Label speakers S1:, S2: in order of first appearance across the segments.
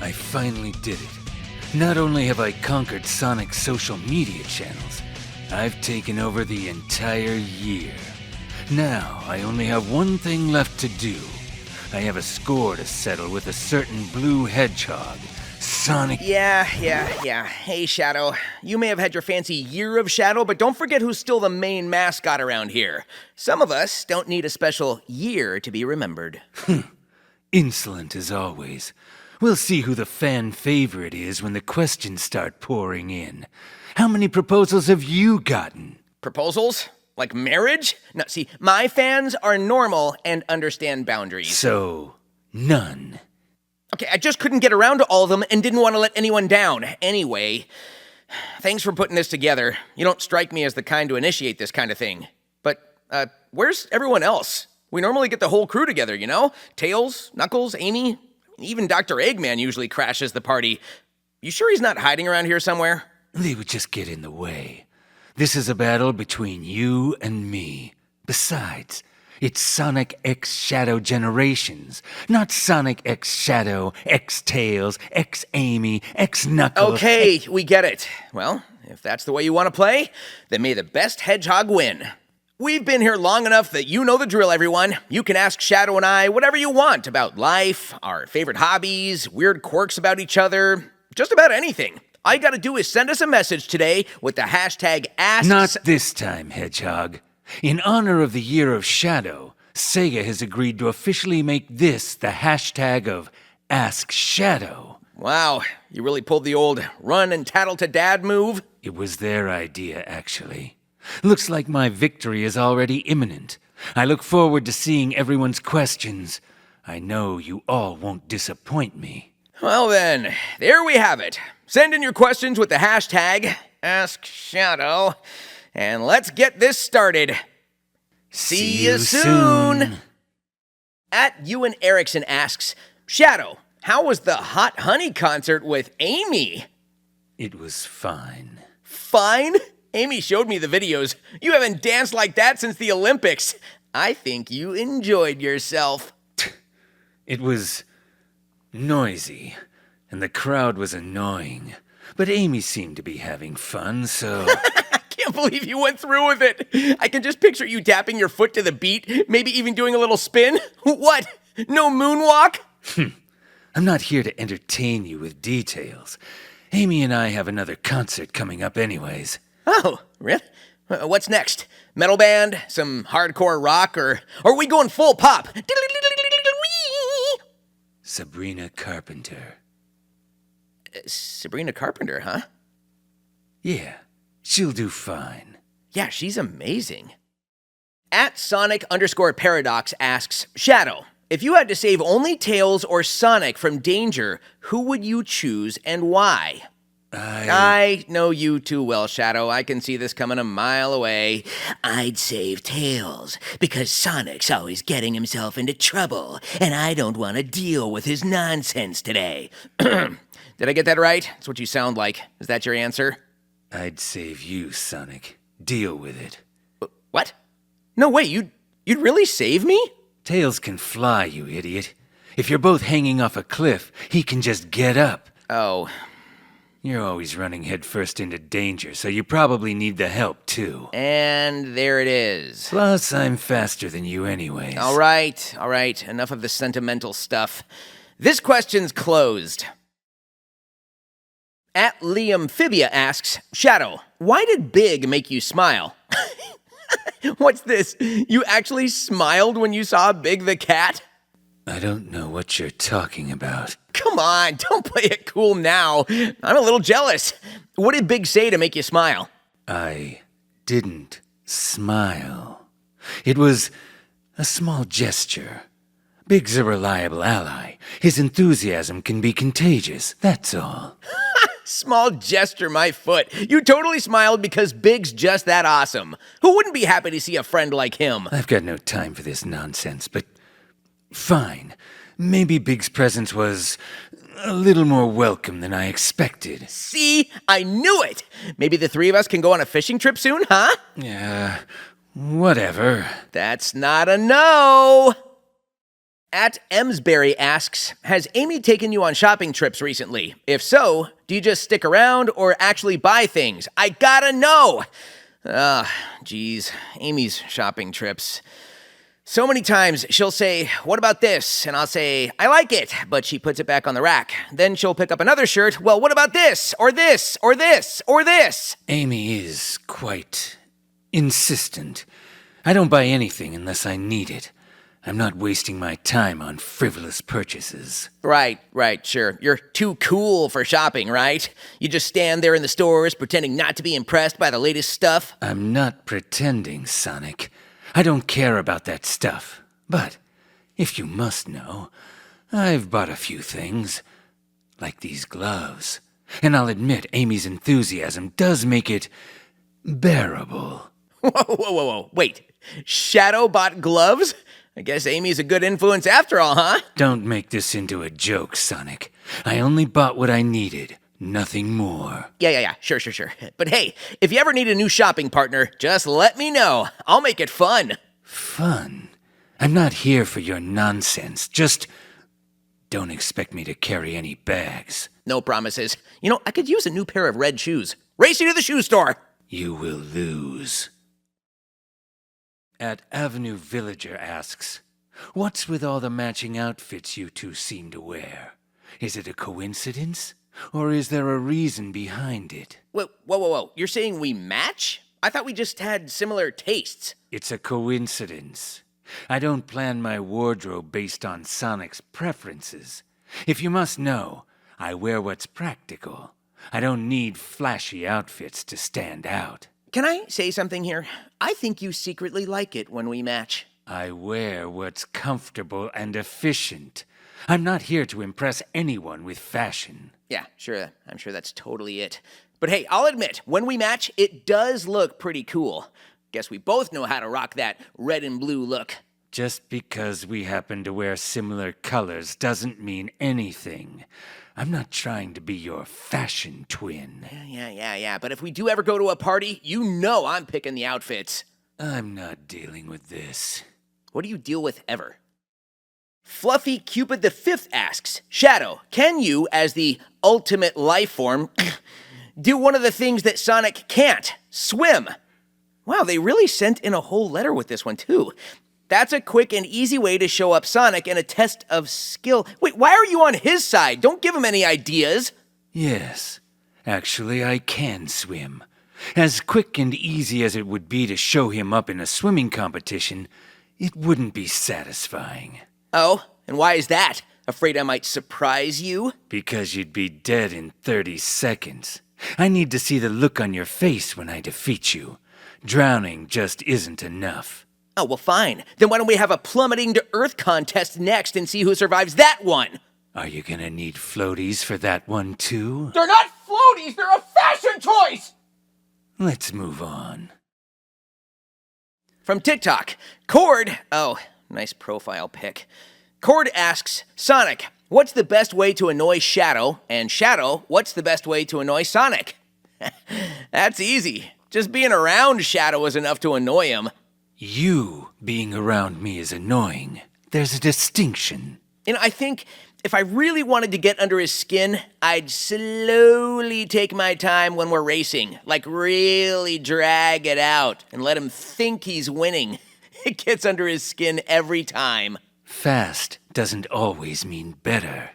S1: I finally did it. Not only have I conquered Sonic's social media channels, I've taken over the entire year. Now, I only have one thing left to do. I have a score to settle with a certain blue hedgehog, Sonic.
S2: Yeah. Hey, Shadow. You may have had your fancy year of Shadow, but don't forget who's still the main mascot around here. Some of us don't need a special year to be remembered.
S1: Insolent as always. We'll see who the fan favorite is when the questions start pouring in. How many proposals have you gotten?
S2: Proposals? Like marriage? No, see, my fans are normal and understand boundaries.
S1: So, none.
S2: Okay, I just couldn't get around to all of them and didn't want to let anyone down. Anyway, thanks for putting this together. You don't strike me as the kind to initiate this kind of thing. But, where's everyone else? We normally get the whole crew together, you know? Tails, Knuckles, Amy, even Dr. Eggman usually crashes the party. You sure he's not hiding around here somewhere?
S1: They would just get in the way. This is a battle between you and me. Besides, it's Sonic X Shadow Generations, not Sonic X Shadow, X Tails, X Amy, X Knuckles.
S2: Okay, we get it. Well, if that's the way you want to play, then may the best hedgehog win. We've been here long enough that you know the drill, everyone. You can ask Shadow and I whatever you want about life, our favorite hobbies, weird quirks about each other, just about anything. All you gotta do is send us a message today with the hashtag Ask...
S1: Not this time, Hedgehog. In honor of the Year of Shadow, Sega has agreed to officially make this the hashtag of Ask Shadow.
S2: Wow, you really pulled the old run and tattle to dad move?
S1: It was their idea, actually. Looks like my victory is already imminent. I look forward to seeing everyone's questions. I know you all won't disappoint me.
S2: Well then, there we have it. Send in your questions with the hashtag AskShadow, and let's get this started. See you soon. @ewanerickson asks, Shadow, how was the Hot Honey concert with Amy?
S1: It was fine.
S2: Fine? Amy showed me the videos. You haven't danced like that since the Olympics. I think you enjoyed yourself.
S1: It was noisy, and the crowd was annoying. But Amy seemed to be having fun, so...
S2: I can't believe you went through with it. I can just picture you tapping your foot to the beat, maybe even doing a little spin. What? No moonwalk?
S1: I'm not here to entertain you with details. Amy and I have another concert coming up anyways.
S2: Oh, really? What's next? Metal band? Some hardcore rock? Or are we going full pop?
S1: Sabrina Carpenter.
S2: Sabrina Carpenter, huh?
S1: Yeah, she'll do fine.
S2: Yeah, she's amazing. @Sonic_Paradox asks, Shadow, if you had to save only Tails or Sonic from danger, who would you choose and why? I know you too well, Shadow. I can see this coming a mile away. I'd save Tails, because Sonic's always getting himself into trouble, and I don't want to deal with his nonsense today. Did I get that right? That's what you sound like. Is that your answer?
S1: I'd save you, Sonic. Deal with it.
S2: What? No way, you'd really save me?
S1: Tails can fly, you idiot. If you're both hanging off a cliff, he can just get up.
S2: Oh...
S1: You're always running headfirst into danger, so you probably need the help, too.
S2: And there it is.
S1: Plus, I'm faster than you anyways.
S2: All right. Enough of the sentimental stuff. This question's closed. @liamphibia asks, Shadow, why did Big make you smile? What's this? You actually smiled when you saw Big the cat?
S1: I don't know what you're talking about.
S2: Come on, don't play it cool now. I'm a little jealous. What did Big say to make you smile?
S1: I didn't smile. It was a small gesture. Big's a reliable ally. His enthusiasm can be contagious, that's all.
S2: Small gesture, my foot. You totally smiled because Big's just that awesome. Who wouldn't be happy to see a friend like him?
S1: I've got no time for this nonsense, but fine. Maybe Big's presence was a little more welcome than I expected.
S2: See? I knew it! Maybe the three of us can go on a fishing trip soon, huh?
S1: Yeah, whatever.
S2: That's not a no! At emzberry asks, has Amy taken you on shopping trips recently? If so, do you just stick around or actually buy things? I gotta know! Geez, Amy's shopping trips. So many times she'll say, what about this? And I'll say, I like it, but she puts it back on the rack. Then she'll pick up another shirt. Well, what about this? Or this? Or this? Or this?
S1: Amy is quite insistent. I don't buy anything unless I need it. I'm not wasting my time on frivolous purchases.
S2: Right, sure. You're too cool for shopping, right? You just stand there in the stores pretending not to be impressed by the latest stuff?
S1: I'm not pretending, Sonic. I don't care about that stuff. But, if you must know, I've bought a few things. Like these gloves. And I'll admit Amy's enthusiasm does make it bearable.
S2: Whoa. Wait, Shadow bought gloves? I guess Amy's a good influence after all, huh?
S1: Don't make this into a joke, Sonic. I only bought what I needed, nothing more.
S2: Yeah, sure. But hey, if you ever need a new shopping partner, just let me know. I'll make it fun.
S1: Fun? I'm not here for your nonsense. Just don't expect me to carry any bags.
S2: No promises. You know, I could use a new pair of red shoes. Race you to the shoe store.
S1: You will lose. At AvenueVillager asks, what's with all the matching outfits you two seem to wear? Is it a coincidence? Or is there a reason behind it?
S2: Whoa. You're saying we match? I thought we just had similar tastes.
S1: It's a coincidence. I don't plan my wardrobe based on Sonic's preferences. If you must know, I wear what's practical. I don't need flashy outfits to stand out.
S2: Can I say something here? I think you secretly like it when we match.
S1: I wear what's comfortable and efficient. I'm not here to impress anyone with fashion.
S2: Yeah, sure. I'm sure that's totally it. But hey, I'll admit, when we match, it does look pretty cool. Guess we both know how to rock that red and blue look.
S1: Just because we happen to wear similar colors doesn't mean anything. I'm not trying to be your fashion twin.
S2: Yeah. But if we do ever go to a party, you know I'm picking the outfits.
S1: I'm not dealing with this.
S2: What do you deal with ever? FluffyCupidV asks, Shadow, can you, as the ultimate life form, do one of the things that Sonic can't? Swim. Wow, they really sent in a whole letter with this one, too. That's a quick and easy way to show up Sonic in a test of skill. Wait, why are you on his side? Don't give him any ideas.
S1: Yes, actually I can swim. As quick and easy as it would be to show him up in a swimming competition, it wouldn't be satisfying.
S2: Oh, and why is that? Afraid I might surprise you?
S1: Because you'd be dead in 30 seconds. I need to see the look on your face when I defeat you. Drowning just isn't enough.
S2: Oh, well, fine. Then why don't we have a plummeting to Earth contest next and see who survives that one?
S1: Are you gonna need floaties for that one, too?
S2: They're not floaties! They're a fashion choice!
S1: Let's move on.
S2: From TikTok, Cord... Oh, nice profile pic. Cord asks, Sonic, what's the best way to annoy Shadow? And Shadow, what's the best way to annoy Sonic? That's easy. Just being around Shadow is enough to annoy him.
S1: You being around me is annoying. There's a distinction.
S2: And I think if I really wanted to get under his skin, I'd slowly take my time when we're racing. Like really drag it out and let him think he's winning. It gets under his skin every time.
S1: Fast doesn't always mean better.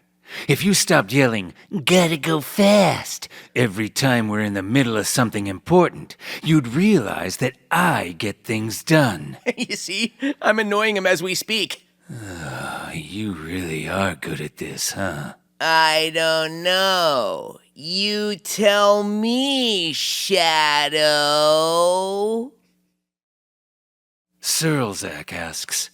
S1: If you stopped yelling, "Gotta go fast," every time we're in the middle of something important, you'd realize that I get things done.
S2: You see? I'm annoying him as we speak.
S1: You really are good at this, huh?
S2: I don't know. You tell me, Shadow.
S1: Searlzak asks,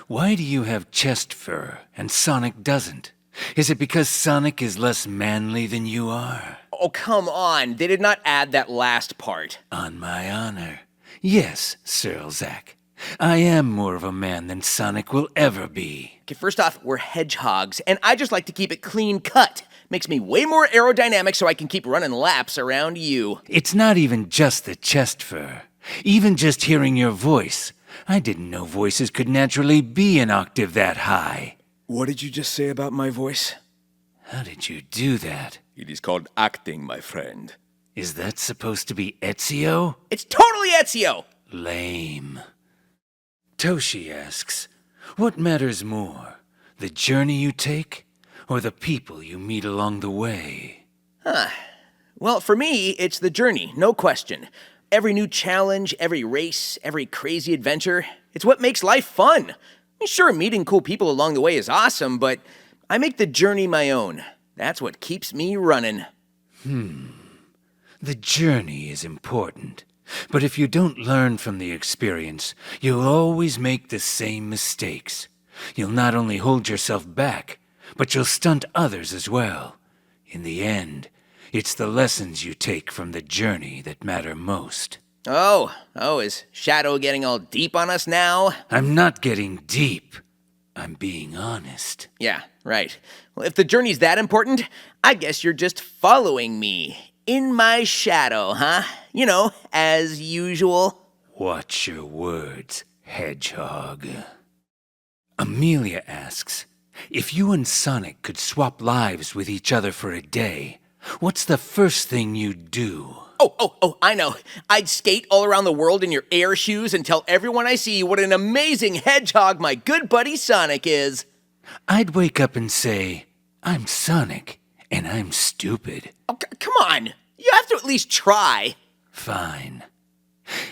S1: why do you have chest fur and Sonic doesn't? Is it because Sonic is less manly than you are?
S2: Oh, come on. They did not add that last part.
S1: On my honor. Yes, Searlzak. I am more of a man than Sonic will ever be.
S2: Okay, first off, we're hedgehogs, and I just like to keep it clean cut. Makes me way more aerodynamic so I can keep running laps around you.
S1: It's not even just the chest fur. Even just hearing your voice. I didn't know voices could naturally be an octave that high.
S2: What did you just say about my voice?
S1: How did you do that?
S2: It is called acting, my friend.
S1: Is that supposed to be Ezio?
S2: It's totally Ezio!
S1: Lame. Toshi asks, what matters more, the journey you take or the people you meet along the way?
S2: Well, for me, it's the journey, no question. Every new challenge, every race, every crazy adventure, it's what makes life fun. I mean, sure, meeting cool people along the way is awesome, but I make the journey my own. That's what keeps me running.
S1: The journey is important, but if you don't learn from the experience, you'll always make the same mistakes. You'll not only hold yourself back, but you'll stunt others as well. In the end, it's the lessons you take from the journey that matter most.
S2: Oh, is Shadow getting all deep on us now?
S1: I'm not getting deep. I'm being honest.
S2: Yeah, right. Well, if the journey's that important, I guess you're just following me. In my shadow, huh? You know, as usual.
S1: Watch your words, hedgehog. Amelia asks, if you and Sonic could swap lives with each other for a day, what's the first thing you'd do?
S2: Oh, I know. I'd skate all around the world in your air shoes and tell everyone I see what an amazing hedgehog my good buddy Sonic is.
S1: I'd wake up and say, I'm Sonic, and I'm stupid.
S2: Oh, come on. You have to at least try.
S1: Fine.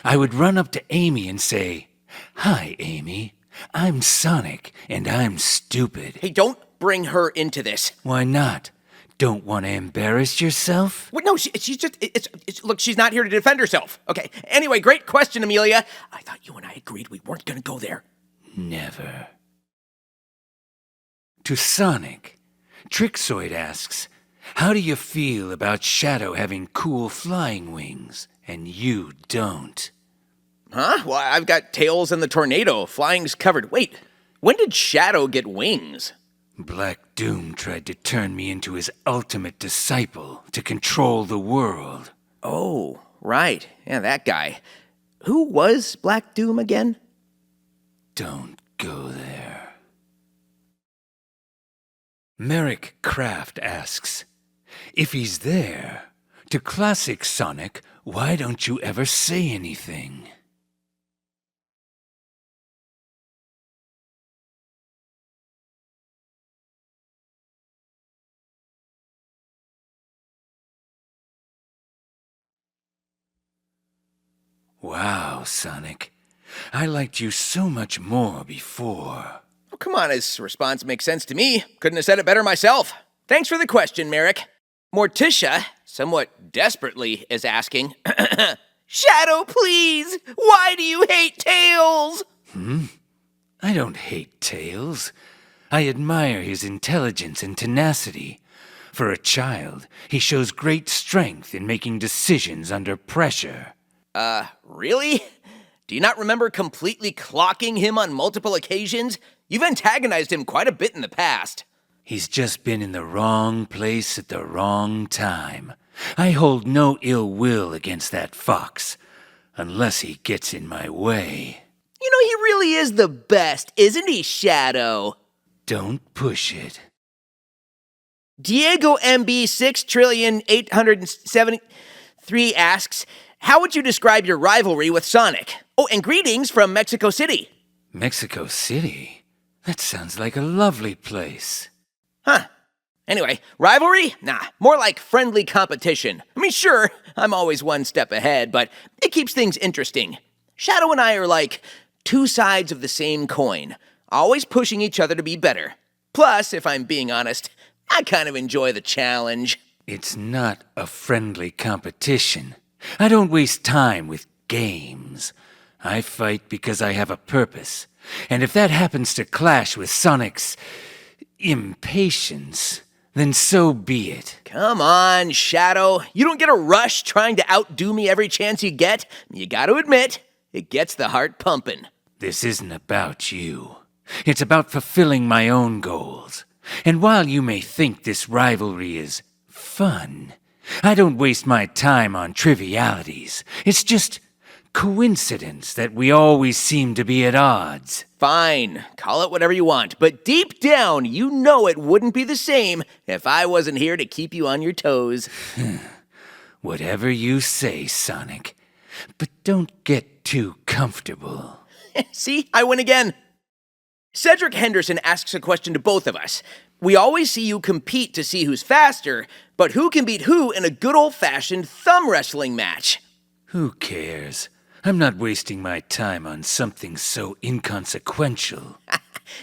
S1: I would run up to Amy and say, hi, Amy. I'm Sonic, and I'm stupid.
S2: Hey, don't bring her into this.
S1: Why not? Don't want to embarrass yourself?
S2: Well, no, she's just, look, she's not here to defend herself. Okay, anyway, great question, Amelia. I thought you and I agreed we weren't going to go there.
S1: Never. To Sonic, Trixoid asks, how do you feel about Shadow having cool flying wings, and you don't?
S2: Huh? Well, I've got tails and the tornado. Flying's covered. Wait, when did Shadow get wings?
S1: Black Doom tried to turn me into his ultimate disciple to control the world.
S2: Oh, right. Yeah, that guy. Who was Black Doom again?
S1: Don't go there. Merrick Kraft asks, if he's there, to classic Sonic, why don't you ever say anything? Wow, Sonic. I liked you so much more before.
S2: Oh, come on, his response makes sense to me. Couldn't have said it better myself. Thanks for the question, Merrick. Morticia, somewhat desperately, is asking, Shadow, please! Why do you hate Tails?
S1: I don't hate Tails. I admire his intelligence and tenacity. For a child, he shows great strength in making decisions under pressure.
S2: Really? Do you not remember completely clocking him on multiple occasions? You've antagonized him quite a bit in the past.
S1: He's just been in the wrong place at the wrong time. I hold no ill will against that fox, unless he gets in my way.
S2: You know, he really is the best, isn't he, Shadow?
S1: Don't push it.
S2: Diego MB 6,873 asks, how would you describe your rivalry with Sonic? Oh, and greetings from Mexico City.
S1: Mexico City? That sounds like a lovely place.
S2: Huh. Anyway, rivalry? Nah, more like friendly competition. I mean, sure, I'm always one step ahead, but it keeps things interesting. Shadow and I are like two sides of the same coin, always pushing each other to be better. Plus, if I'm being honest, I kind of enjoy the challenge.
S1: It's not a friendly competition. I don't waste time with games. I fight because I have a purpose. And if that happens to clash with Sonic's impatience, then so be it.
S2: Come on, Shadow. You don't get a rush trying to outdo me every chance you get. You gotta admit, it gets the heart pumping.
S1: This isn't about you. It's about fulfilling my own goals. And while you may think this rivalry is fun, I don't waste my time on trivialities. It's just coincidence that we always seem to be at odds.
S2: Fine, call it whatever you want, but deep down, you know it wouldn't be the same if I wasn't here to keep you on your toes.
S1: Whatever you say, Sonic. But don't get too comfortable.
S2: See, I win again. Cedric Henderson asks a question to both of us. We always see you compete to see who's faster, but who can beat who in a good old-fashioned thumb wrestling match?
S1: Who cares? I'm not wasting my time on something so inconsequential.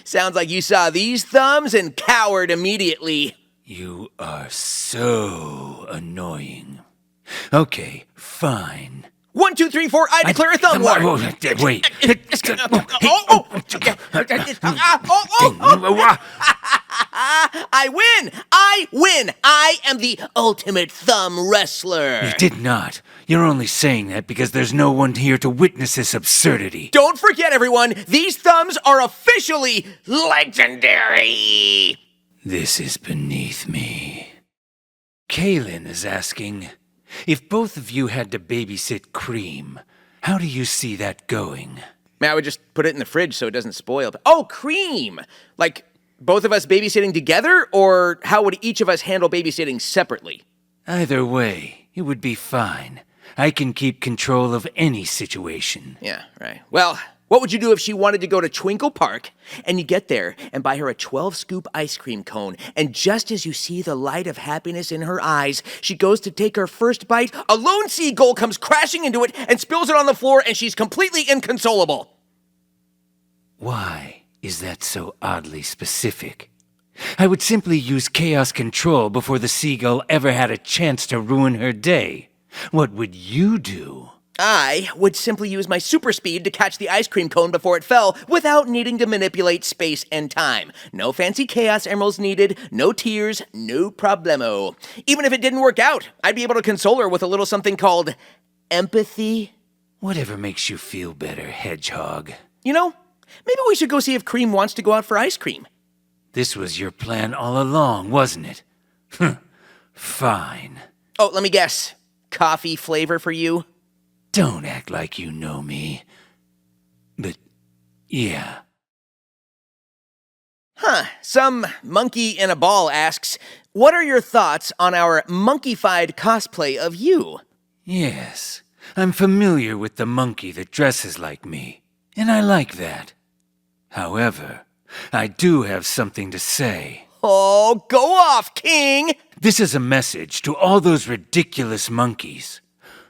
S2: Sounds like you saw these thumbs and cowered immediately.
S1: You are so annoying. Okay, fine.
S2: 1, 2, 3, 4, I declare a thumb war.
S1: Wait.
S2: I win! I win! I am the ultimate thumb wrestler.
S1: You did not. You're only saying that because there's no one here to witness this absurdity.
S2: Don't forget, everyone, these thumbs are officially legendary.
S1: This is beneath me. Kaylin is asking, if both of you had to babysit Cream, how do you see that going?
S2: I would just put it in the fridge so it doesn't spoil. Oh, Cream! Like, both of us babysitting together, or how would each of us handle babysitting separately?
S1: Either way, it would be fine. I can keep control of any situation.
S2: Yeah, right. Well, what would you do if she wanted to go to Twinkle Park, and you get there and buy her a 12-scoop ice cream cone, and just as you see the light of happiness in her eyes, she goes to take her first bite, a lone seagull comes crashing into it and spills it on the floor, and she's completely inconsolable?
S1: Why is that so oddly specific? I would simply use chaos control before the seagull ever had a chance to ruin her day. What would you do?
S2: I would simply use my super speed to catch the ice cream cone before it fell without needing to manipulate space and time. No fancy chaos emeralds needed, no tears, no problemo. Even if it didn't work out, I'd be able to console her with a little something called empathy.
S1: Whatever makes you feel better, Hedgehog.
S2: You know, maybe we should go see if Cream wants to go out for ice cream.
S1: This was your plan all along, wasn't it? Fine.
S2: Oh, let me guess. Coffee flavor for you?
S1: Don't act like you know me. But, yeah.
S2: Some monkey in a ball asks, what are your thoughts on our monkeyfied cosplay of you?
S1: Yes, I'm familiar with the monkey that dresses like me, and I like that. However, I do have something to say.
S2: Oh, go off, King!
S1: This is a message to all those ridiculous monkeys.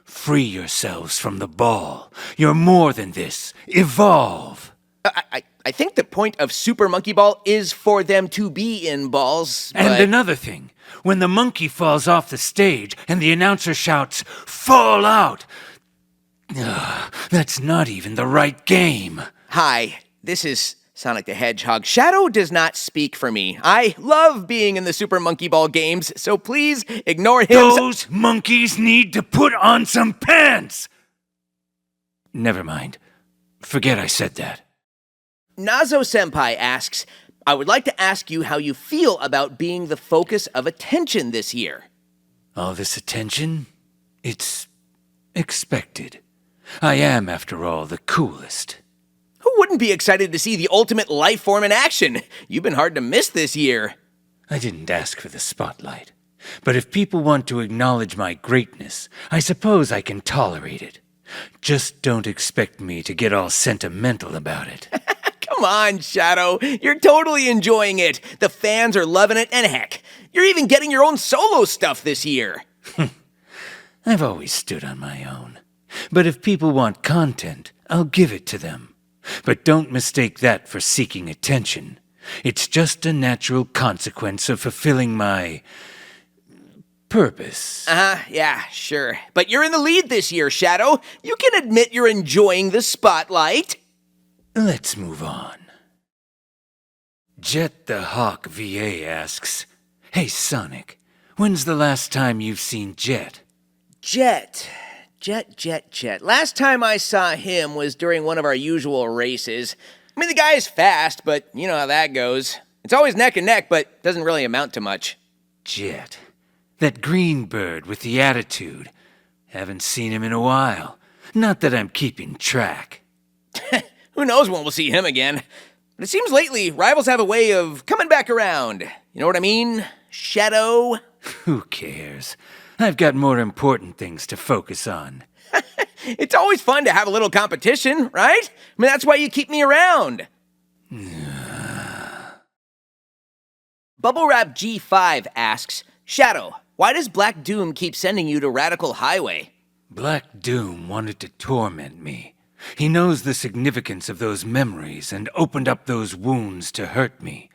S1: Free yourselves from the ball. You're more than this. Evolve.
S2: I think the point of Super Monkey Ball is for them to be in balls, but...
S1: And another thing, when the monkey falls off the stage and the announcer shouts, "Fall out!" That's not even the right game.
S2: Hi, this is Sonic the Hedgehog. Shadow does not speak for me. I love being in the Super Monkey Ball games, so please ignore him.
S1: Those monkeys need to put on some pants! Never mind. Forget I said that.
S2: Nazo-senpai asks, I would like to ask you how you feel about being the focus of attention this year.
S1: All this attention? It's expected. I am, after all, the coolest.
S2: Who wouldn't be excited to see the ultimate life form in action? You've been hard to miss this year.
S1: I didn't ask for the spotlight. But if people want to acknowledge my greatness, I suppose I can tolerate it. Just don't expect me to get all sentimental about it.
S2: Come on, Shadow. You're totally enjoying it. The fans are loving it, and heck, you're even getting your own solo stuff this year.
S1: I've always stood on my own. But if people want content, I'll give it to them. But don't mistake that for seeking attention. It's just a natural consequence of fulfilling my purpose.
S2: Yeah, sure. But you're in the lead this year, Shadow. You can admit you're enjoying the spotlight.
S1: Let's move on. Jet the Hawk VA asks, "Hey Sonic, when's the last time you've seen Jet?"
S2: Jet. Last time I saw him was during one of our usual races. I mean, the guy is fast, but you know how that goes. It's always neck and neck, but doesn't really amount to much.
S1: Jet. That green bird with the attitude. Haven't seen him in a while. Not that I'm keeping track.
S2: Who knows when we'll see him again? But it seems lately rivals have a way of coming back around. You know what I mean? Shadow?
S1: Who cares? I've got more important things to focus on.
S2: It's always fun to have a little competition, right? I mean, that's why you keep me around. Bubble Wrap G5 asks, Shadow, why does Black Doom keep sending you to Radical Highway?
S1: Black Doom wanted to torment me. He knows the significance of those memories and opened up those wounds to hurt me.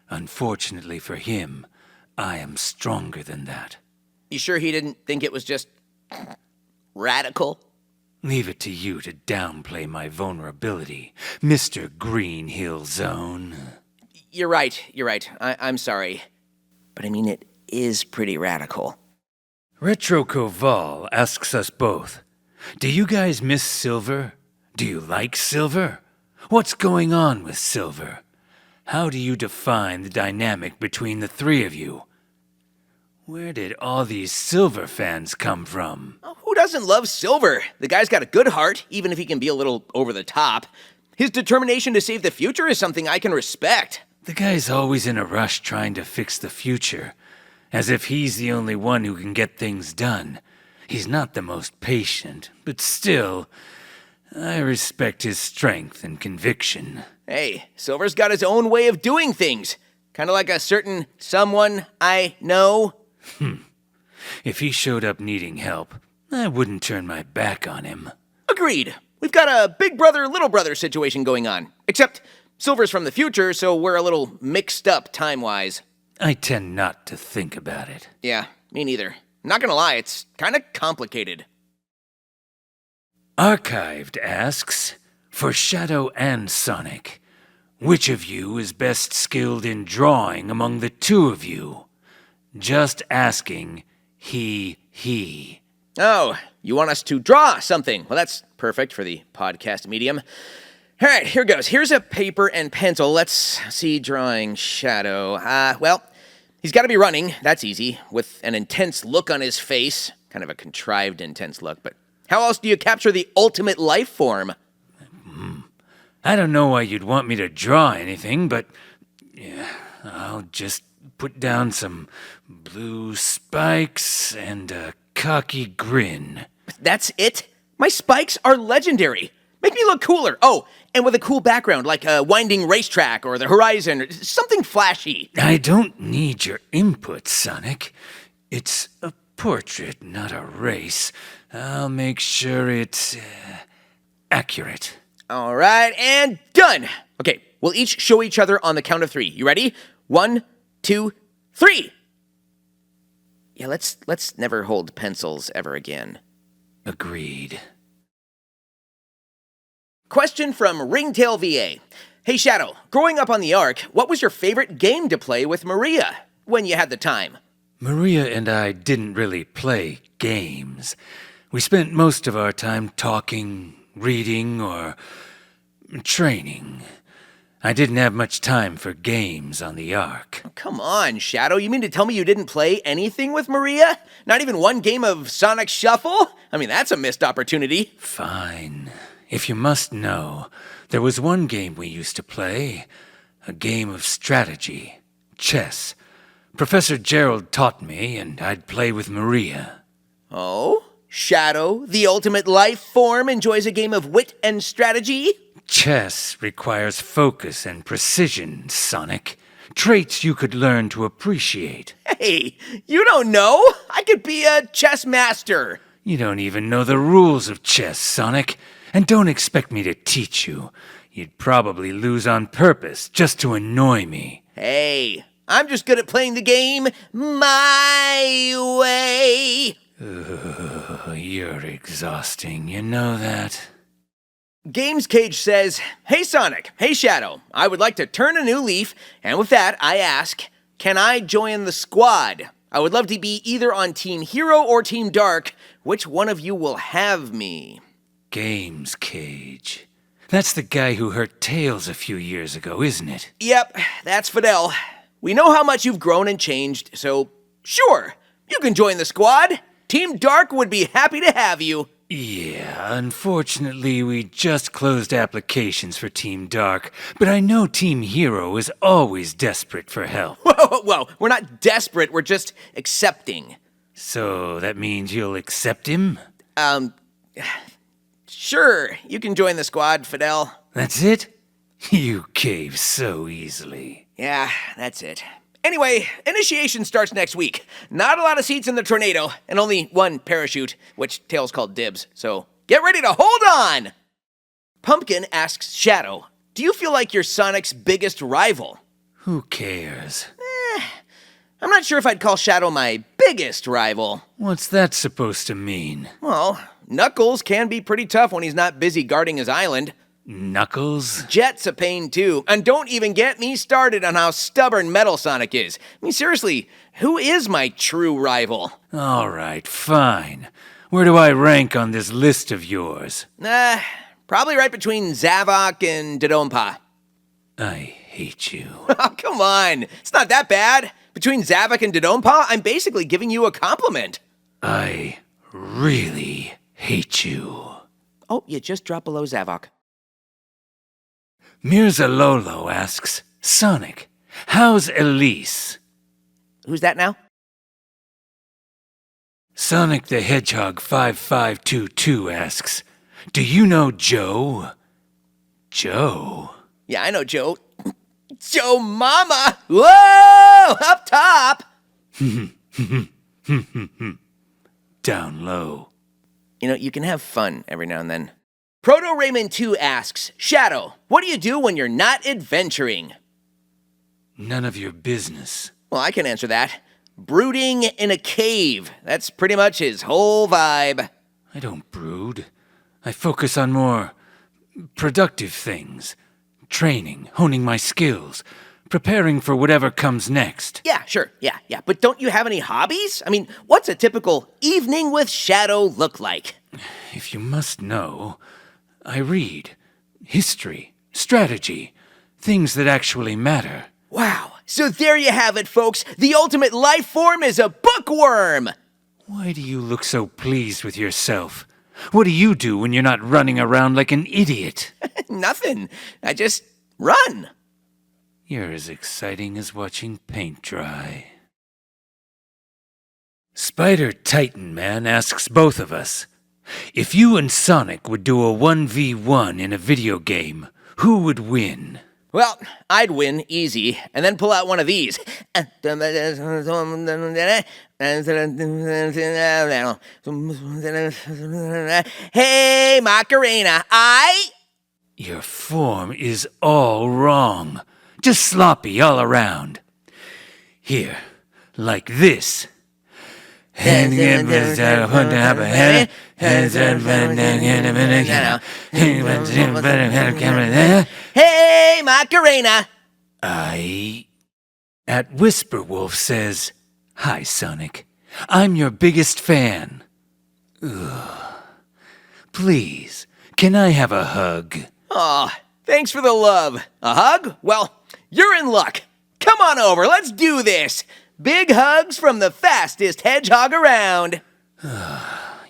S1: Unfortunately for him, I am stronger than that.
S2: You sure he didn't think it was just radical?
S1: Leave it to you to downplay my vulnerability, Mr. Green Hill Zone.
S2: You're right. I'm sorry. But I mean, it is pretty radical.
S1: Retro Koval asks us both, do you guys miss Silver? Do you like Silver? What's going on with Silver? How do you define the dynamic between the three of you? Where did all these Silver fans come from?
S2: Oh, who doesn't love Silver? The guy's got a good heart, even if he can be a little over the top. His determination to save the future is something I can respect.
S1: The guy's always in a rush trying to fix the future, as if he's the only one who can get things done. He's not the most patient, but still, I respect his strength and conviction.
S2: Hey, Silver's got his own way of doing things. Kind of like a certain someone I know.
S1: If he showed up needing help, I wouldn't turn my back on him.
S2: Agreed. We've got a big brother, little brother situation going on. Except Silver's from the future, so we're a little mixed up time-wise.
S1: I tend not to think about it.
S2: Yeah, me neither. I'm not gonna lie, it's kind of complicated.
S1: Archived asks, for Shadow and Sonic, which of you is best skilled in drawing among the two of you? Just asking, he.
S2: Oh, you want us to draw something? Well, that's perfect for the podcast medium. All right, here goes. Here's a paper and pencil. Let's see, drawing Shadow. Well, he's got to be running. That's easy, with an intense look on his face. Kind of a contrived intense look, but how else do you capture the ultimate life form?
S1: I don't know why you'd want me to draw anything, but yeah, I'll just put down some blue spikes and a cocky grin.
S2: That's it? My spikes are legendary. Make me look cooler. Oh, and with a cool background, like a winding racetrack or the horizon, or something flashy.
S1: I don't need your input, Sonic. It's a portrait, not a race. I'll make sure it's accurate.
S2: All right, and done. Okay, we'll each show each other on the count of 3. You ready? 1, 2, 3. Yeah, let's never hold pencils ever again.
S1: Agreed.
S2: Question from Ringtail VA. Hey Shadow, growing up on the Ark, what was your favorite game to play with Maria when you had the time?
S1: Maria and I didn't really play games. We spent most of our time talking, reading, or training. I didn't have much time for games on the Ark.
S2: Oh, come on, Shadow. You mean to tell me you didn't play anything with Maria? Not even one game of Sonic Shuffle? I mean, that's a missed opportunity.
S1: Fine. If you must know, there was one game we used to play. A game of strategy. Chess. Professor Gerald taught me, and I'd play with Maria.
S2: Oh? Shadow, the ultimate life form, enjoys a game of wit and strategy?
S1: Chess requires focus and precision, Sonic. Traits you could learn to appreciate.
S2: Hey, you don't know. I could be a chess master.
S1: You don't even know the rules of chess, Sonic. And don't expect me to teach you. You'd probably lose on purpose just to annoy me.
S2: Hey, I'm just good at playing the game my way.
S1: You're exhausting, you know that?
S2: Games Cage says, Hey Sonic, hey Shadow, I would like to turn a new leaf, and with that I ask, can I join the squad? I would love to be either on Team Hero or Team Dark. Which one of you will have me?
S1: Games Cage. That's the guy who hurt Tails a few years ago, isn't it?
S2: Yep, that's Fidel. We know how much you've grown and changed, so sure, you can join the squad. Team Dark would be happy to have you.
S1: Yeah, unfortunately, we just closed applications for Team Dark, but I know Team Hero is always desperate for help.
S2: Whoa, we're not desperate, we're just accepting.
S1: So that means you'll accept him?
S2: Sure, you can join the squad, Fidel.
S1: That's it? You cave so easily.
S2: Yeah, that's it. Anyway, initiation starts next week. Not a lot of seats in the tornado, and only one parachute, which Tails called dibs, so get ready to hold on! Pumpkin asks Shadow, do you feel like you're Sonic's biggest rival?
S1: Who cares?
S2: I'm not sure if I'd call Shadow my biggest rival.
S1: What's that supposed to mean?
S2: Well, Knuckles can be pretty tough when he's not busy guarding his island.
S1: Knuckles?
S2: Jet's a pain too, and don't even get me started on how stubborn Metal Sonic is. I mean, seriously, who is my true rival?
S1: All right, fine. Where do I rank on this list of yours?
S2: Probably right between Zavok and Dodonpa.
S1: I hate you.
S2: Oh, come on. It's not that bad. Between Zavok and Dodonpa, I'm basically giving you a compliment.
S1: I really hate you.
S2: Oh, you just dropped below Zavok.
S1: Mirza Lolo asks, Sonic, how's Elise?
S2: Who's that now?
S1: Sonic the Hedgehog 5522 asks, do you know Joe? Joe?
S2: Yeah, I know Joe. Joe Mama! Whoa! Up top!
S1: Down low.
S2: You know, you can have fun every now and then. Proto Raymond 2 asks, Shadow, what do you do when you're not adventuring?
S1: None of your business.
S2: Well, I can answer that. Brooding in a cave. That's pretty much his whole vibe.
S1: I don't brood. I focus on more productive things. Training, honing my skills, preparing for whatever comes next.
S2: Yeah, sure, yeah. But don't you have any hobbies? I mean, what's a typical evening with Shadow look like?
S1: If you must know, I read. History, strategy, things that actually matter.
S2: Wow, so there you have it, folks. The ultimate life form is a bookworm!
S1: Why do you look so pleased with yourself? What do you do when you're not running around like an idiot?
S2: Nothing. I just run.
S1: You're as exciting as watching paint dry. Spider Titan Man asks both of us, if you and Sonic would do a 1v1 in a video game, who would win?
S2: Well, I'd win easy, and then pull out one of these. Hey, Macarena,
S1: Your form is all wrong. Just sloppy all around. Here, like this. Hey,
S2: Macarena!
S1: At Whisperwolf says, hi, Sonic. I'm your biggest fan. Ugh. Please, can I have a hug?
S2: Aw, thanks for the love. A hug? Well, you're in luck. Come on over, let's do this. Big hugs from the fastest hedgehog around.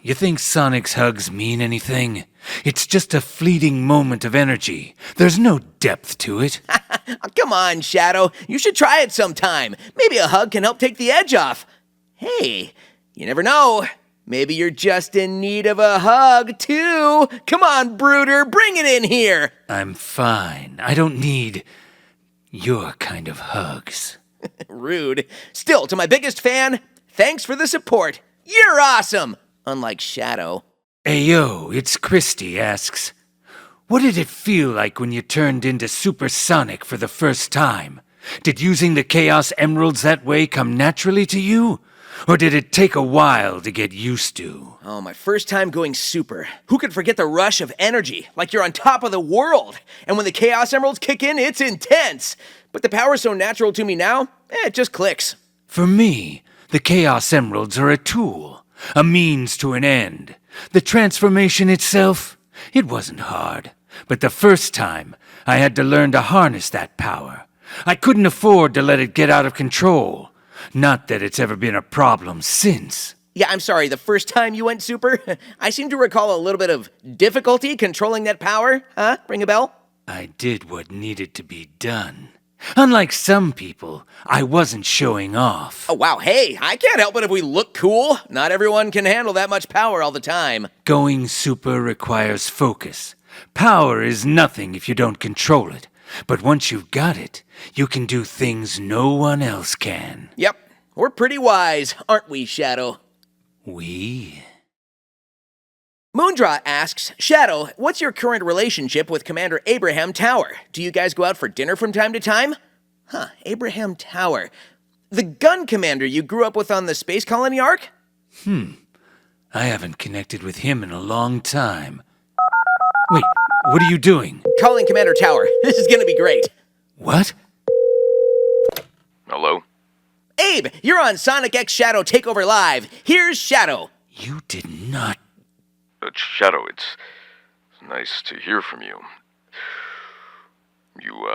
S1: You think Sonic's hugs mean anything? It's just a fleeting moment of energy. There's no depth to it.
S2: Come on, Shadow. You should try it sometime. Maybe a hug can help take the edge off. Hey, you never know. Maybe you're just in need of a hug, too. Come on, Brooder, bring it in here.
S1: I'm fine. I don't need your kind of hugs.
S2: Rude. Still, to my biggest fan, thanks for the support. You're awesome. Unlike Shadow.
S1: Ayo, it's Christy asks, what did it feel like when you turned into Super Sonic for the first time? Did using the Chaos Emeralds that way come naturally to you? Or did it take a while to get used to?
S2: Oh, my first time going super. Who could forget the rush of energy, like you're on top of the world? And when the Chaos Emeralds kick in, it's intense. But the power's so natural to me now, it just clicks.
S1: For me, the Chaos Emeralds are a tool, a means to an end. The transformation itself, it wasn't hard. But the first time, I had to learn to harness that power. I couldn't afford to let it get out of control. Not that it's ever been a problem since.
S2: Yeah, I'm sorry, the first time you went super, I seem to recall a little bit of difficulty controlling that power. Huh? Ring a bell?
S1: I did what needed to be done. Unlike some people, I wasn't showing off.
S2: Oh, wow, hey, I can't help it if we look cool. Not everyone can handle that much power all the time.
S1: Going super requires focus. Power is nothing if you don't control it. But once you've got it, you can do things no one else can.
S2: Yep, we're pretty wise, aren't we, Shadow?
S1: We?
S2: Moondraw asks, Shadow, what's your current relationship with Commander Abraham Tower? Do you guys go out for dinner from time to time? Huh, Abraham Tower. The gun commander you grew up with on the space colony arc?
S1: I haven't connected with him in a long time. Wait, what are you doing?
S2: Calling Commander Tower. This is gonna be great.
S1: What?
S3: Hello?
S2: Abe, you're on Sonic X Shadow Takeover Live. Here's Shadow.
S1: You did not...
S3: Shadow, it's nice to hear from you. You,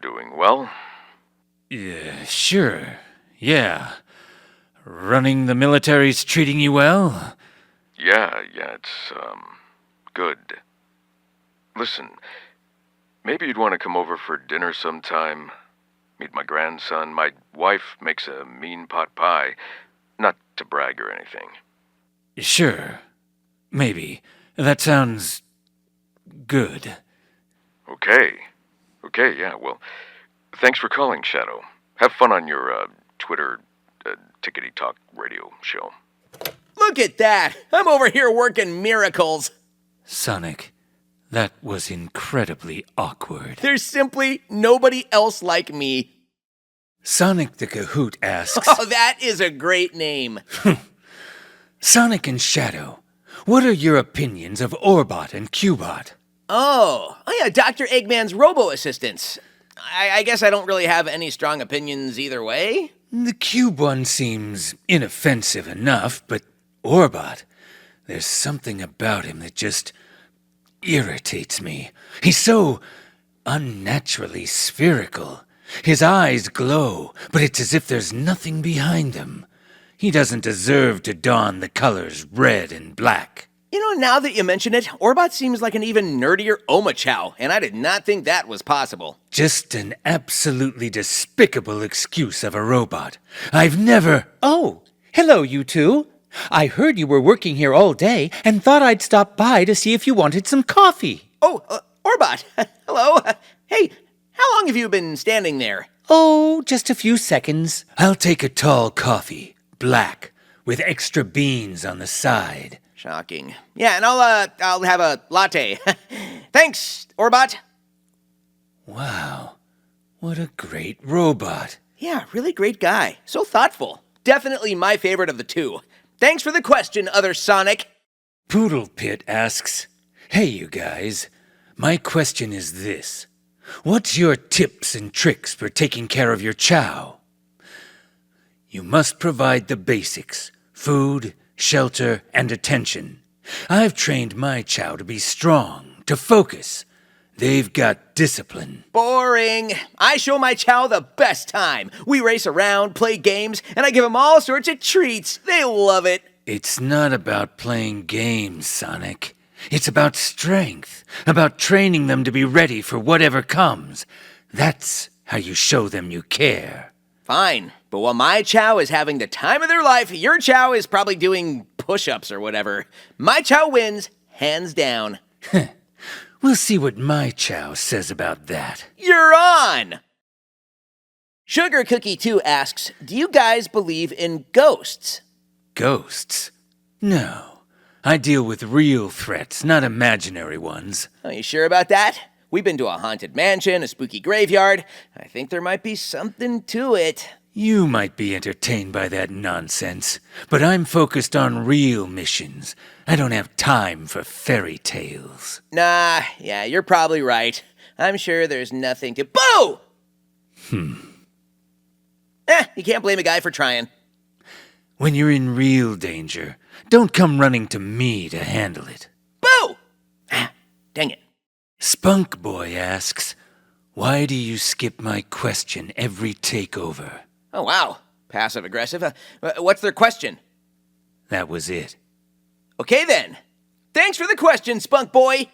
S3: doing well?
S1: Yeah, sure. Yeah. Running the military's treating you well?
S3: Yeah, it's, good. Listen, maybe you'd want to come over for dinner sometime. Meet my grandson. My wife makes a mean pot pie. Not to brag or anything.
S1: Sure. Maybe. That sounds... good.
S3: Okay, yeah, well, thanks for calling, Shadow. Have fun on your, Twitter, Tickety Talk radio show.
S2: Look at that. I'm over here working miracles.
S1: Sonic, that was incredibly awkward.
S2: There's simply nobody else like me.
S1: Sonic the Kahoot asks...
S2: Oh, that is a great name.
S1: Sonic and Shadow, what are your opinions of Orbot and Cubot?
S2: Oh yeah, Dr. Eggman's robo-assistants. I guess I don't really have any strong opinions either way.
S1: The Cube one seems inoffensive enough, but Orbot, there's something about him that just irritates me. He's so unnaturally spherical. His eyes glow, but it's as if there's nothing behind them. He doesn't deserve to don the colors red and black.
S2: You know, now that you mention it, Orbot seems like an even nerdier Omachow, and I did not think that was possible.
S1: Just an absolutely despicable excuse of a robot. I've never...
S4: Oh, hello, you two. I heard you were working here all day and thought I'd stop by to see if you wanted some coffee.
S2: Oh, Orbot, hello. Hey, how long have you been standing there?
S4: Oh, just a few seconds.
S1: I'll take a tall coffee, black, with extra beans on the side.
S2: Shocking. Yeah, and I'll have a latte. Thanks, Orbot.
S1: Wow, what a great robot.
S2: Yeah, really great guy. So thoughtful. Definitely my favorite of the two. Thanks for the question, other Sonic.
S1: Poodle Pit asks, hey you guys, my question is this. What's your tips and tricks for taking care of your chow? You must provide the basics, food, shelter, and attention. I've trained my chow to be strong, to focus. They've got discipline.
S2: Boring. I show my chow the best time. We race around, play games, and I give them all sorts of treats. They love it.
S1: It's not about playing games, Sonic. It's about strength, about training them to be ready for whatever comes. That's how you show them you care.
S2: Fine, but while my chow is having the time of their life, your chow is probably doing push-ups or whatever. My chow wins, hands down.
S1: We'll see what my chow says about that.
S2: You're on! Sugar Cookie 2 asks, do you guys believe in ghosts?
S1: Ghosts? No. I deal with real threats, not imaginary ones.
S2: Are you sure about that? We've been to a haunted mansion, a spooky graveyard. I think there might be something to it.
S1: You might be entertained by that nonsense, but I'm focused on real missions. I don't have time for fairy tales.
S2: Nah, yeah, you're probably right. I'm sure there's nothing to— Boo! You can't blame a guy for trying.
S1: When you're in real danger, don't come running to me to handle it.
S2: Boo! Dang it.
S1: Spunk Boy asks, why do you skip my question every takeover?
S2: Oh, wow. Passive-aggressive. What's their question?
S1: That was it.
S2: Okay then. Thanks for the question, Spunk Boy.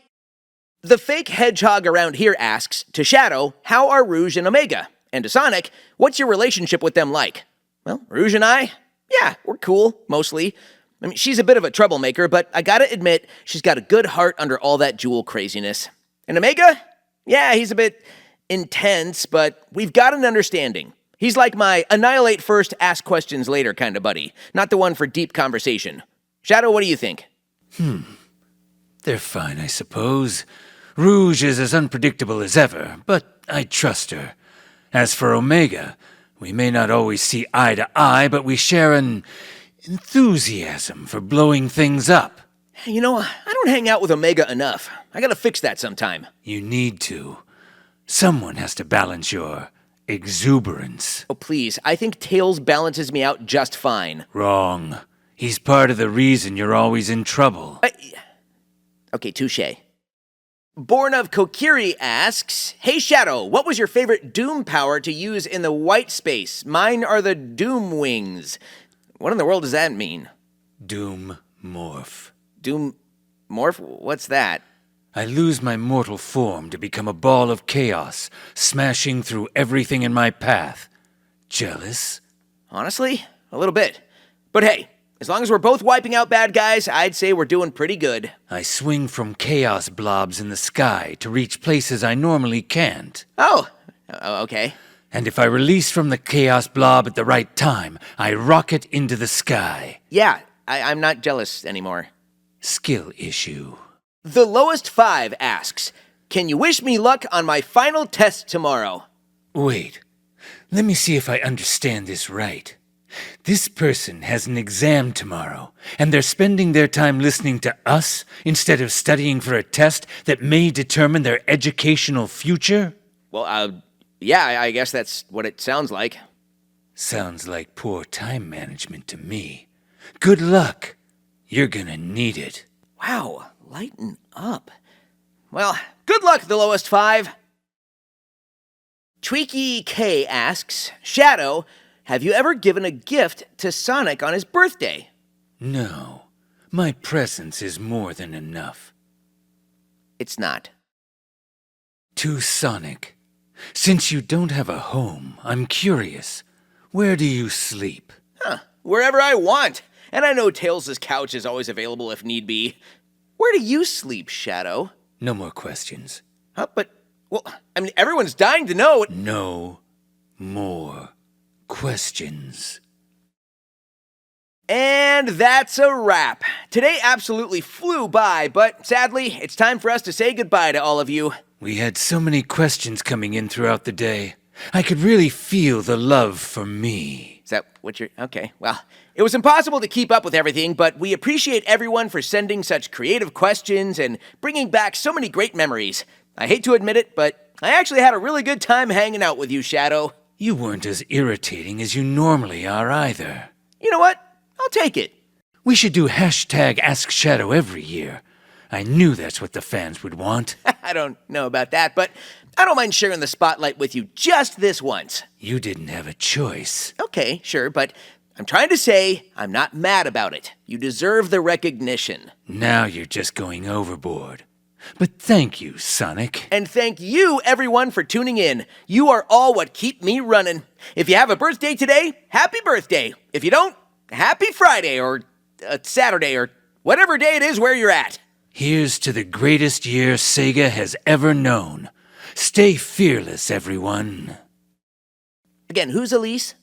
S2: The fake hedgehog around here asks, to Shadow, how are Rouge and Omega? And to Sonic, what's your relationship with them like? Well, Rouge and I, yeah, we're cool, mostly. I mean, she's a bit of a troublemaker, but I gotta admit, she's got a good heart under all that Jewel craziness. And Omega? Yeah, he's a bit intense, but we've got an understanding. He's like my annihilate first, ask questions later kind of buddy, not the one for deep conversation. Shadow, what do you think?
S1: They're fine, I suppose. Rouge is as unpredictable as ever, but I trust her. As for Omega, we may not always see eye to eye, but we share an enthusiasm for blowing things up.
S2: You know, I don't hang out with Omega enough. I gotta fix that sometime.
S1: You need to. Someone has to balance your exuberance.
S2: Oh, please, I think Tails balances me out just fine.
S1: Wrong. He's part of the reason you're always in trouble.
S2: Okay, touche. Born of Kokiri asks, hey Shadow, what was your favorite Doom power to use in the white space? Mine are the Doom Wings. What in the world does that mean?
S1: Doom morph.
S2: Doom Morph? What's that?
S1: I lose my mortal form to become a ball of chaos, smashing through everything in my path. Jealous?
S2: Honestly, a little bit. But hey, as long as we're both wiping out bad guys, I'd say we're doing pretty good.
S1: I swing from chaos blobs in the sky to reach places I normally can't.
S2: Oh, okay.
S1: And if I release from the chaos blob at the right time, I rocket into the sky.
S2: Yeah, I'm not jealous anymore.
S1: Skill issue.
S2: The Lowest 5 asks, can you wish me luck on my final test tomorrow?
S1: Wait, let me see if I understand this right. This person has an exam tomorrow, and they're spending their time listening to us instead of studying for a test that may determine their educational future?
S2: Well, yeah, I guess that's what it sounds like.
S1: Sounds like poor time management to me. Good luck. You're gonna need it.
S2: Wow, lighten up. Well, good luck, The Lowest 5. Tweaky K asks, Shadow, have you ever given a gift to Sonic on his birthday?
S1: No, my presence is more than enough.
S2: It's not.
S1: To Sonic, since you don't have a home, I'm curious. Where do you sleep?
S2: Wherever I want. And I know Tails' couch is always available if need be. Where do you sleep, Shadow?
S1: No more questions.
S2: Well, I mean, everyone's dying to know.
S1: No more questions.
S2: And that's a wrap. Today absolutely flew by, but sadly, it's time for us to say goodbye to all of you.
S1: We had so many questions coming in throughout the day. I could really feel the love for me.
S2: Is that what you're... Okay, well, it was impossible to keep up with everything, but we appreciate everyone for sending such creative questions and bringing back so many great memories. I hate to admit it, but I actually had a really good time hanging out with you, Shadow.
S1: You weren't as irritating as you normally are either.
S2: You know what? I'll take it.
S1: We should do hashtag Ask Shadow every year. I knew that's what the fans would want.
S2: I don't know about that, but I don't mind sharing the spotlight with you just this once.
S1: You didn't have a choice.
S2: Okay, sure, but I'm trying to say I'm not mad about it. You deserve the recognition.
S1: Now you're just going overboard. But thank you, Sonic.
S2: And thank you, everyone, for tuning in. You are all what keep me running. If you have a birthday today, happy birthday. If you don't, happy Friday or Saturday or whatever day it is where you're at.
S1: Here's to the greatest year Sega has ever known. Stay fearless, everyone.
S2: Again, who's Elise?